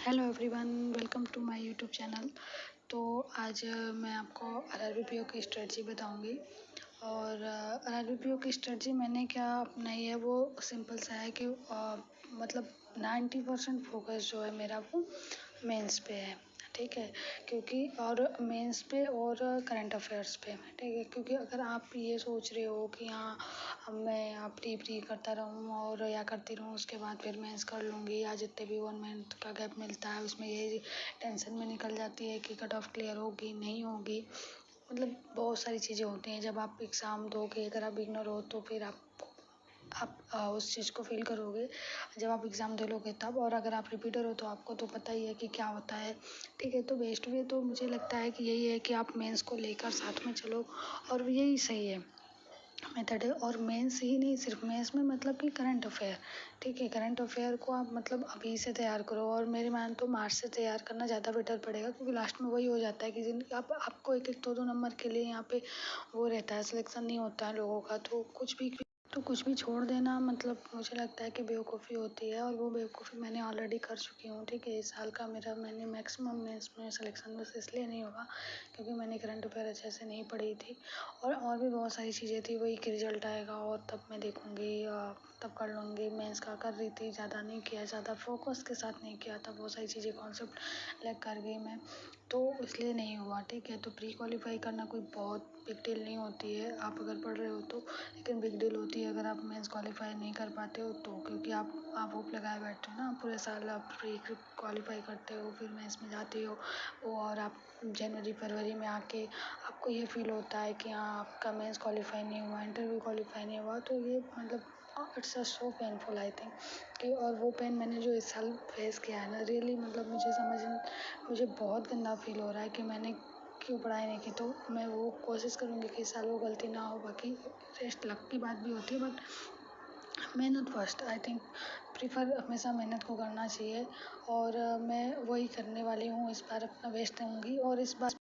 Hello everyone, welcome to my YouTube channel. तो आज मैं आपको आरआरबी की स्ट्रेटजी बताऊंगी। और आरआरबी की स्ट्रेटजी मैंने क्या अपनाई है वो सिंपल सा है कि मतलब 90% फोकस जो है मेरा वो मेंस पे है। ठीक है, क्योंकि और मेंस पे और करंट अफेयर्स पे, ठीक है। क्योंकि अगर आप ये सोच रहे हो कि हाँ मैं प्री प्री करता रहूँ और या करती रहूँ, उसके बाद फिर मेंस कर लूँगी, या जितने भी 1 मंथ का गैप मिलता है उसमें ये टेंशन में निकल जाती है कि कट ऑफ क्लियर होगी नहीं होगी। मतलब बहुत सारी चीज़ें होती हैं। जब आप एग्ज़ाम दोगे, अगर आप इग्नोर हो तो फिर आप उस चीज़ को फील करोगे जब आप एग्ज़ाम दे लोगे तब। और अगर आप रिपीटर हो तो आपको तो पता ही है कि क्या होता है। ठीक है, तो बेस्ट वे तो मुझे लगता है कि यही है कि आप मेंस को लेकर साथ में चलो, और यही सही है मेथड है। और मेंस ही नहीं, सिर्फ मेंस में मतलब कि करंट अफेयर, ठीक है। करंट अफेयर को आप मतलब अभी से तैयार करो, और मेरे मान तो मार्च से तैयार करना ज़्यादा बेटर पड़ेगा, क्योंकि लास्ट में वही हो जाता है कि जिन आपको एक एक दो नंबर के लिए यहाँ पे वो रहता है, सिलेक्शन नहीं होता है लोगों का। तो कुछ भी छोड़ देना मतलब मुझे लगता है कि बेवकूफ़ी होती है, और वो बेवकूफ़ी मैंने ऑलरेडी कर चुकी हूँ। ठीक है, इस साल का मैंने मैक्सिमम मेंस में सिलेक्शन बस इसलिए नहीं होगा क्योंकि मैंने करंट अफेयर अच्छे से नहीं पढ़ी थी। और भी बहुत सारी चीज़ें थी, वही कि रिजल्ट आएगा और तब मैं देखूँगी, तब कर लूँगी। मेंस का कर रही थी, ज़्यादा नहीं किया, ज़्यादा फोकस के साथ नहीं किया था, बहुत सारी चीज़ें कॉन्सेप्ट लैग कर गई मैं, तो इसलिए नहीं हुआ। ठीक है, तो प्री क्वालिफाई करना कोई बहुत बिग डील नहीं होती है आप अगर पढ़ रहे हो तो, लेकिन बिग डील होती है अगर आप मेंस क्वालिफाई नहीं कर पाते हो तो, क्योंकि आप होप लगाए बैठे हो ना, पूरे साल आप प्री क्वालिफाई करते हो, फिर मेंस में जाते हो वो, और आप जनवरी फरवरी में आके आपको ये फील होता है कि हाँ आपका मेंस क्वालिफाई नहीं हुआ, इंटरव्यू क्वालिफाई नहीं हुआ, तो ये मतलब it's a so painful I think कि। और वो पेन मैंने जो इस साल फेस किया है ना, रियली मतलब मुझे बहुत गंदा फील हो रहा है कि मैंने क्यों पढ़ाई नहीं की। तो मैं वो कोशिश करूँगी कि इस साल वो गलती ना हो। बाकी रेस्ट लक की बात भी होती है, बट मेहनत फर्स्ट आई थिंक, प्रीफर हमेशा मेहनत को करना चाहिए। और मैं वही करने वाली हूँ, इस बार अपना बेस्ट दूँगी। और इस बार